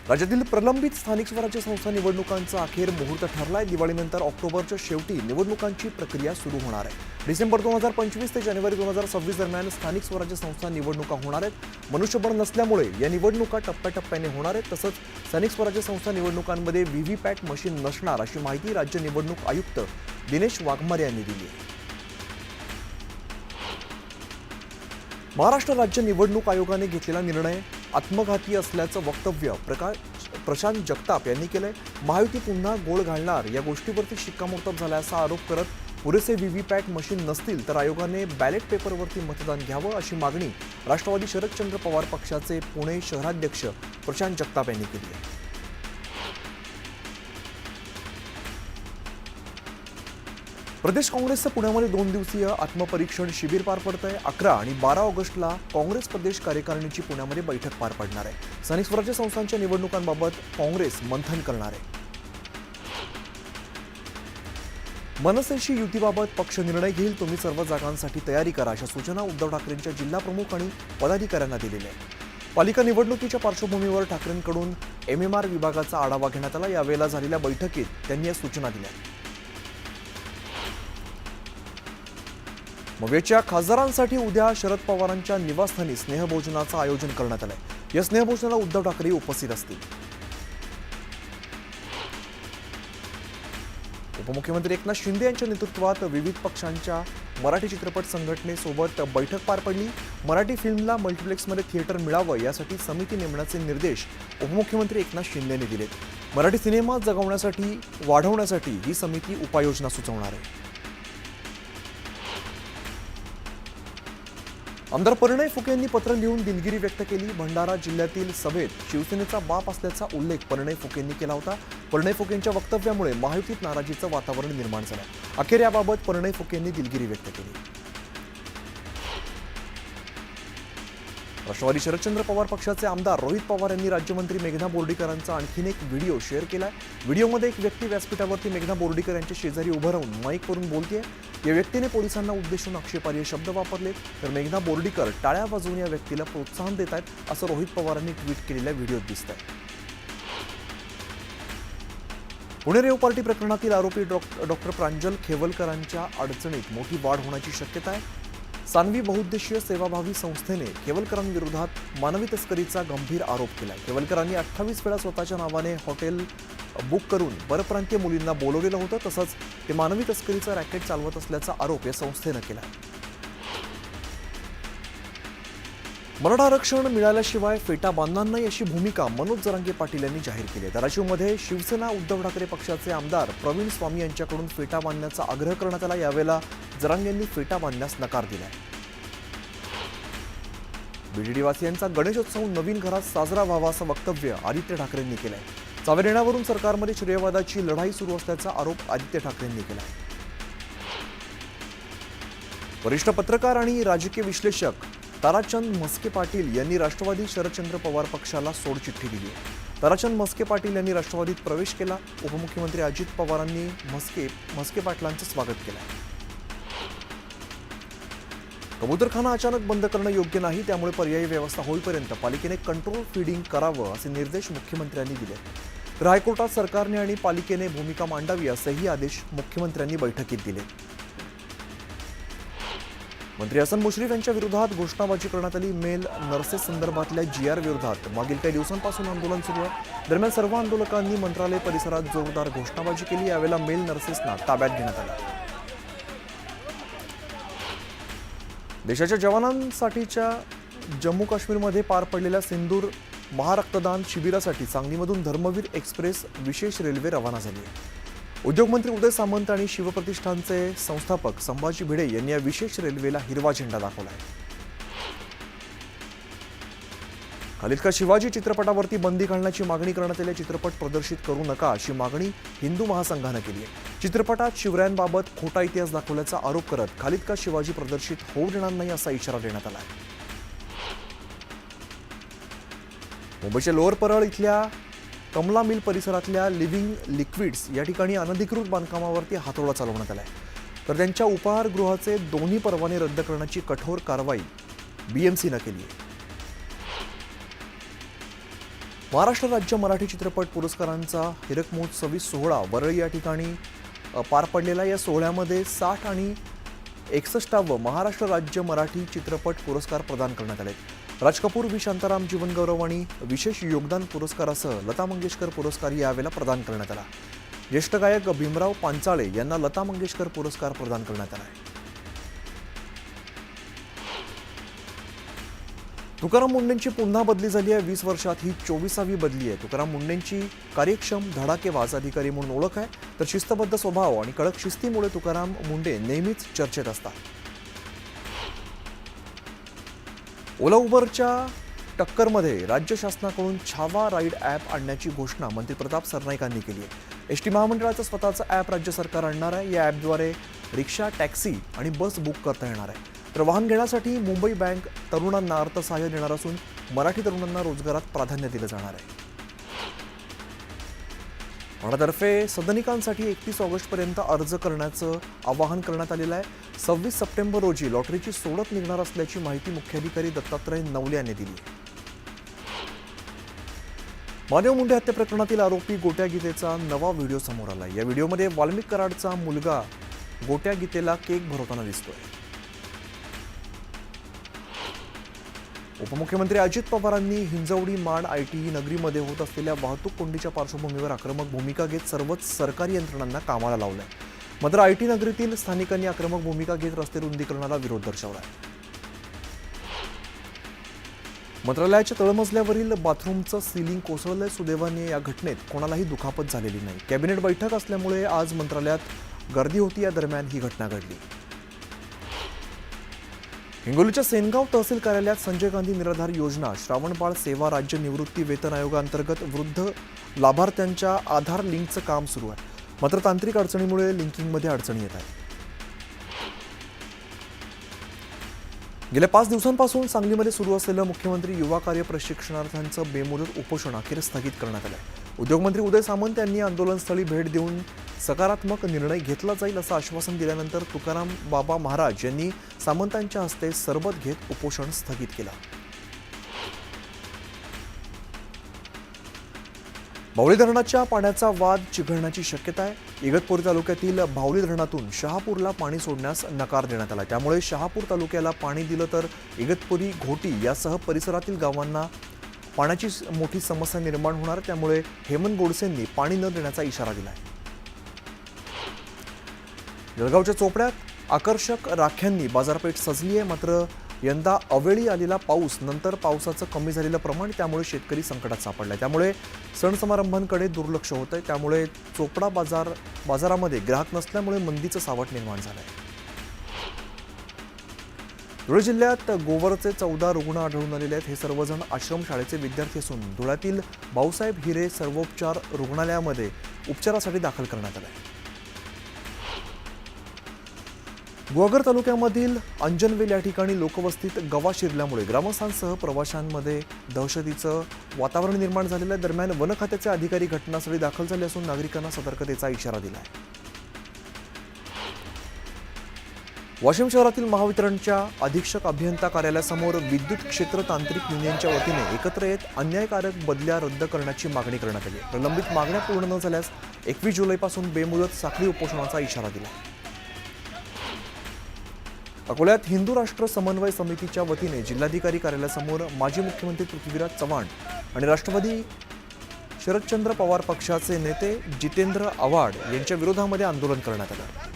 राज्यातील प्रलंबित स्थानिक स्वराज्य संस्था निवडणुकांचा अखेर मुहूर्त ठरलाय। दिवाळीनंतर ऑक्टोबरच्या शेवटी निवडणुकांची प्रक्रिया सुरू होणार आहे। डिसेंबर 2025 ते जानेवारी 2026 दरम्यान स्थानिक स्वराज्य संस्था निवडणुका होणार आहेत। मनुष्यबळ नसल्यामुळे या निवडणुका टप्प्याटप्प्याने होणार आहेत। तसंच स्थानिक स्वराज्य संस्था निवडणुकांमध्ये व्हीव्हीपॅट मशीन नसणार अशी माहिती राज्य निवडणूक आयुक्त दिनेश वाघमारे यांनी दिली आहे। महाराष्ट्र राज्य निवडणूक आयोगाने घेतलेला निर्णय आत्मघाती असल्याचं वक्तव्य प्रशांत जगताप यांनी केलंय। महायुती पुन्हा गोळ घालणार या गोष्टीवरती शिक्कामोर्तब झाल्याचा आरोप करत पुरेसे व्हीव्हीपॅट मशीन नसतील तर आयोगाने बॅलेट पेपरवरती मतदान घ्यावं अशी मागणी राष्ट्रवादी शरदचंद्र पवार पक्षाचे पुणे शहराध्यक्ष प्रशांत जगताप यांनी केली आहे। प्रदेश काँग्रेसचं पुण्यामध्ये 2 दिवसीय आत्मपरीक्षण शिबिर पार पडतंय। 11 आणि 12 ऑगस्टला काँग्रेस प्रदेश कार्यकारिणीची पुण्यामध्ये बैठक पार पडणार आहे। स्थानिक स्वराज्य संस्थांच्या निवडणुकांबाबत काँग्रेस मंथन करणार आहे। मनसेशी युतीबाबत पक्ष निर्णय घेईल, तुम्ही सर्व जागांसाठी तयारी करा अशा सूचना उद्धव ठाकरेंच्या जिल्हा प्रमुख आणि पदाधिकाऱ्यांना दिलेल्या आहेत। पालिका निवडणुकीच्या पार्श्वभूमीवर ठाकरेंकडून MMR विभागाचा आढावा घेण्यात आला। यावेळेला झालेल्या बैठकीत त्यांनी या सूचना दिल्या। मवेच्या खासदारांसाठी उद्या शरद पवारांच्या निवासस्थानी स्नेहभोजनाचं आयोजन करण्यात आलंय। या स्नेहभोजनाला उद्धव ठाकरे उपस्थित असतील। उपमुख्यमंत्री एकनाथ शिंदे यांच्या नेतृत्वात विविध पक्षांच्या मराठी चित्रपट संघटनेसोबत बैठक पार पडली। मराठी फिल्मला मल्टिप्लेक्समध्ये थिएटर मिळावं यासाठी समिती नेमण्याचे निर्देश उपमुख्यमंत्री एकनाथ शिंदे यांनी दिलेत। मराठी सिनेमा जगवण्यासाठी वाढवण्यासाठी ही समिती उपाययोजना सुचवणार आहे। आमदार परिणय फुके यांनी पत्र लिहून दिलगिरी व्यक्त केली। भंडारा जिल्ह्यातील सभेत शिवसेनेचा बाप असल्याचा उल्लेख परिणय फुके यांनी केला होता। परिणय फुकेंच्या वक्तव्यामुळे महायुतीत नाराजीचं वातावरण निर्माण झालं। अखेर याबाबत परिणय फुके यांनी दिलगिरी व्यक्त केली। राष्ट्रवादी शरदचंद्र पवार पक्षाचे आमदार रोहित पवार यांनी राज्यमंत्री मेघना बोर्डीकरांचा आणखीन एक व्हिडिओ शेअर केलाय। व्हिडिओमध्ये एक व्यक्ती व्यासपीठावरती मेघना बोर्डीकर यांच्या शेजारी उभं राहून माईकवरून बोलतेय। या व्यक्तीने पोलिसांना उद्देशून आक्षेपार्ह शब्द वापरलेत, तर मेघना बोर्डीकर टाळ्या वाजवून या व्यक्तीला प्रोत्साहन देत आहेत असं रोहित पवारांनी ट्विट केलेल्या व्हिडिओत दिसतंय। पुणे रेव पार्टी प्रकरणातील आरोपी डॉक्टर प्रांजल खेवलकरांच्या अडचणीत मोठी वाढ होण्याची शक्यता आहे। सान्वी बहुउद्देशीय सेवाभावी संस्थेने खेवलकरांविरोधात मानवी तस्करीचा गंभीर आरोप केला। खेवलकरांनी 28 वेळा स्वतःच्या नावाने हॉटेल बुक करून परप्रांतीय मुलींना बोलवलेलं होतं। तसंच ते मानवी तस्करीचा रॅकेट चालवत असल्याचा आरोप या संस्थेनं केला। मराठा आरक्षण मिळाल्याशिवाय फेटा बांधणार नाही अशी भूमिका मनोज जरांगे पाटील यांनी जाहीर केली आहे। धाराशिवमध्ये शिवसेना उद्धव ठाकरे पक्षाचे आमदार प्रवीण स्वामी यांच्याकडून फेटा बांधण्याचा आग्रह करण्यात आला। यावेळेला जरांगे यांनी फेटा बांधण्यास नकार दिलाय। BDD वासियांचा गणेशोत्सव नवीन घरात साजरा व्हावा असं वक्तव्य आदित्य ठाकरेंनी केलंय। चावेरेण्यावरून सरकारमध्ये श्रेयवादाची लढाई सुरू असल्याचा आरोप आदित्य ठाकरेंनी केलाय। वरिष्ठ पत्रकार आणि राजकीय विश्लेषक ताराचंद म्हस्के पाटील यांनी राष्ट्रवादी शरदचंद्र पवार पक्षाला सोडचिठ्ठी दिली आहे। ताराचंद म्हस्के पाटील यांनी राष्ट्रवादीत प्रवेश केला। उपमुख्यमंत्री अजित पवारांनी म्हस्के पाटलांचं स्वागत केलं। कबूतरखाना अचानक बंद करणं योग्य नाही, त्यामुळे पर्यायी व्यवस्था होईपर्यंत पालिकेने कंट्रोल फीडिंग करावं असे निर्देश मुख्यमंत्र्यांनी दिले। तर हायकोर्टात सरकारने आणि पालिकेने भूमिका मांडावी असेही आदेश मुख्यमंत्र्यांनी बैठकीत दिले। मंत्री हसन मुश्रीफ यांच्या विरोधात घोषणाबाजी करण्यात आली। मेल नर्सेस संदर्भातल्या GR विरोधात मागील काही दिवसांपासून आंदोलन सुरू आहे। दरम्यान सर्व आंदोलकांनी मंत्रालय परिसरात जोरदार घोषणाबाजी केली। यावेळेला मेल नर्सेसना ताब्यात घेण्यात आलं। देशाच्या जवानांसाठीच्या जम्मू काश्मीरमध्ये पार पडलेल्या सिंदूर महारक्तदान शिबिरासाठी सांगलीमधून धर्मवीर एक्सप्रेस विशेष रेल्वे रवाना झाली आहे। उद्योगमंत्री उदय सामंत आणि शिवप्रतिष्ठानचे संस्थापक संभाजी भिडे यांनी या विशेष रेल्वेला हिरवा झेंडा दाखवला आहे। खालिद का शिवाजी चित्रपटावरती बंदी घालण्याची मागणी करण्यात आली। चित्रपट प्रदर्शित करू नका अशी मागणी हिंदू महासंघानं केली आहे। चित्रपटात शिवरायांबाबत खोटा इतिहास दाखवल्याचा आरोप करत खालिद का शिवाजी प्रदर्शित होऊ देणार नाही असा इशारा देण्यात आला आहे। मुंबईच्या लोअर परळ इथल्या कमला मिल परिसरातल्या लिव्हिंग लिक्विड्स या ठिकाणी अनधिकृत बांधकामावरती हातोडा चालवण्यात आला आहे। तर त्यांच्या उपहारगृहाचे दोन्ही परवाने रद्द करण्याची कठोर कारवाई BMCनं केली आहे। महाराष्ट्र राज्य मराठी चित्रपट पुरस्कारांचा हिरक महोत्सवी सोहळा वरळी या ठिकाणी पार पडलेला. या सोहळ्यामध्ये 60 आणि 61वे महाराष्ट्र राज्य मराठी चित्रपट पुरस्कार प्रदान करण्यात आले. राज कपूर, व्ही शांताराम जीवनगौरव आणि विशेष योगदान पुरस्कारासह लता मंगेशकर पुरस्कार यावेळेला प्रदान करण्यात आला. ज्येष्ठ गायक भीमराव पांचाळे यांना लता मंगेशकर पुरस्कार प्रदान करण्यात आला. तुकाराम मुंडेंची पुन्हा बदली झाली आहे. 20 वर्षात ही 24वी बदली आहे. तुकाराम मुंडेंची कार्यक्षम, धडाकेबाज अधिकारी म्हणून ओळख आहे, तर शिस्तबद्ध स्वभाव आणि कडक शिस्तीमुळे तुकाराम मुंडे नेहमीच चर्चेत असतात. ओला उबरच्या टक्करमध्ये राज्य शासनाकडून छावा राईड ॲप आणण्याची घोषणा मंत्री प्रताप सरनाईकांनी केली आहे. एसटी महामंडळाचं स्वतःचं ॲप राज्य सरकार आणणार आहे. या ॲपद्वारे रिक्षा, टॅक्सी आणि बस बुक करता येणार आहे. तर वाहन घेण्यासाठी मुंबई बँक तरुणांना अर्थसहाय्य देणार असून मराठी तरुणांना रोजगारात प्राधान्य दिलं जाणार आहे. मंडळातर्फे सदनिकांसाठी 31 ऑगस्टपर्यंत अर्ज करण्याचं आवाहन करण्यात आलेलं आहे. 26 सप्टेंबर रोजी लॉटरीची सोडत निघणार असल्याची माहिती मुख्याधिकारी दत्तात्रय नवले यांनी दिली. महादेव मुंडे हत्या प्रकरणातील आरोपी गोट्या गीतेचा नवा व्हिडिओ समोर आला. या व्हिडिओमध्ये वाल्मिक कराडचा मुलगा गोट्या गीतेला केक भरवताना दिसतोय. उपमुख्यमंत्री अजित पवारांनी हिंजवडी, माण, आयटी नगरीमध्ये होत असलेल्या वाहतूक कोंडीच्या पार्श्वभूमीवर आक्रमक भूमिका घेत सर्वच सरकारी यंत्रणांना कामाला लावलंय. मात्र आयटी नगरीतील स्थानिकांनी आक्रमक भूमिका घेत रस्ते रुंदीकरणाला विरोध दर्शवलाय. मंत्रालयाच्या तळमजल्यावरील बाथरूमचं सिलिंग कोसळलंय. सुदैवाने या घटनेत कोणालाही दुखापत झालेली नाही. कॅबिनेट बैठक असल्यामुळे आज मंत्रालयात गर्दी होती. या दरम्यान ही घटना घडली. हिंगोलीच्या सेनगाव तहसील कार्यालयात संजय गांधी निराधार योजना, श्रावणबाळ सेवा राज्य निवृत्ती वेतन आयोगाअंतर्गत वृद्ध लाभार्थ्यांच्या आधार लिंकचं काम सुरू आहे. मात्र तांत्रिक अडचणीमुळे लिंकिंगमध्ये अडचणी येत आहेत. गेल्या 5 दिवसांपासून सांगलीमध्ये सुरू असलेलं मुख्यमंत्री युवा कार्य प्रशिक्षणार्थ्यांचं बेमुदत उपोषण अखेर स्थगित करण्यात आलं आहे. उद्योगमंत्री उदय सामंत यांनी आंदोलनस्थळी भेट देऊन सकारात्मक निर्णय घेतला जाईल असं आश्वासन दिल्यानंतर तुकाराम बाबा महाराज यांनी सामंतांच्या हस्ते सरबत घेत उपोषण स्थगित केलं. बावली धरणाच्या पाण्याचा वाद चिघळण्याची शक्यता आहे. इगतपुरी तालुक्यातील बावली धरणातून शहापूरला पाणी सोडण्यास नकार देण्यात आला. त्यामुळे शहापूर तालुक्याला पाणी दिलं तर इगतपुरी, घोटी यासह परिसरातील गावांना पाण्याची मोठी समस्या निर्माण होणार. त्यामुळे हेमंत गोडसेंनी पाणी न देण्याचा इशारा दिला आहे. जळगावच्या चोपड्यात आकर्षक राख्यांनी बाजारपेठ सजली आहे. मात्र यंदा अवेळी आलेला पाऊस, नंतर पावसाचं कमी झालेलं प्रमाण, त्यामुळे शेतकरी संकटात सापडलाय. त्यामुळे सण समारंभांकडे दुर्लक्ष होतंय. त्यामुळे चोपडा बाजारामध्ये ग्राहक नसल्यामुळे मंदीचं सावट निर्माण झालंय. धुळे जिल्ह्यात गोवरचे 14 रुग्ण आढळून आलेले आहेत. हे सर्वजण आश्रमशाळेचे विद्यार्थी असून धुळ्यातील भाऊसाहेब हिरे सर्वोपचार रुग्णालयामध्ये उपचारासाठी दाखल करण्यात आले. गुहागर तालुक्यामधील अंजनवेल या ठिकाणी लोकवस्तीत गवा शिरल्यामुळे ग्रामस्थांसह प्रवाशांमध्ये दहशतीचं वातावरण निर्माण झालेलं आहे. दरम्यान वन खात्याचे अधिकारी घटनास्थळी दाखल झाले असून नागरिकांना सतर्कतेचा इशारा दिला आहे. वाशिम शहरातील महावितरणच्या अधीक्षक अभियंता कार्यालयासमोर विद्युत क्षेत्र तांत्रिक युनियनच्या वतीने एकत्र येत अन्यायकारक बदल्या रद्द करण्याची मागणी करण्यात आली. प्रलंबित मागण्या पूर्ण न झाल्यास 21 जुलैपासून बेमुदत साखळी उपोषणाचा इशारा दिला. अकोल्यात हिंदू राष्ट्र समन्वय समितीच्या वतीने जिल्हाधिकारी कार्यालयासमोर माजी मुख्यमंत्री पृथ्वीराज चव्हाण आणि राष्ट्रवादी शरदचंद्र पवार पक्षाचे नेते जितेंद्र आव्हाड यांच्या विरोधामध्ये आंदोलन करण्यात आलं.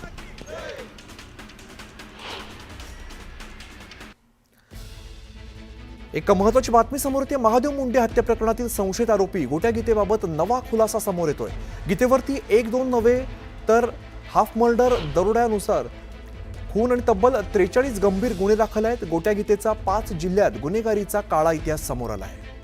एक महत्त्वाची बातमी समोर येते. महादेव मुंडे हत्या प्रकरणातील संशयित आरोपी गोट्या गीतेबाबत नवा खुलासा समोर येतोय. गीतेवरती 1-2 नव्हे तर हाफ मर्डर, दरोड्यानुसार खून आणि तब्बल 43 गंभीर गुन्हे दाखल आहेत. गोट्या गीतेचा 5 जिल्ह्यात गुन्हेगारीचा काळा इतिहास समोर आला आहे.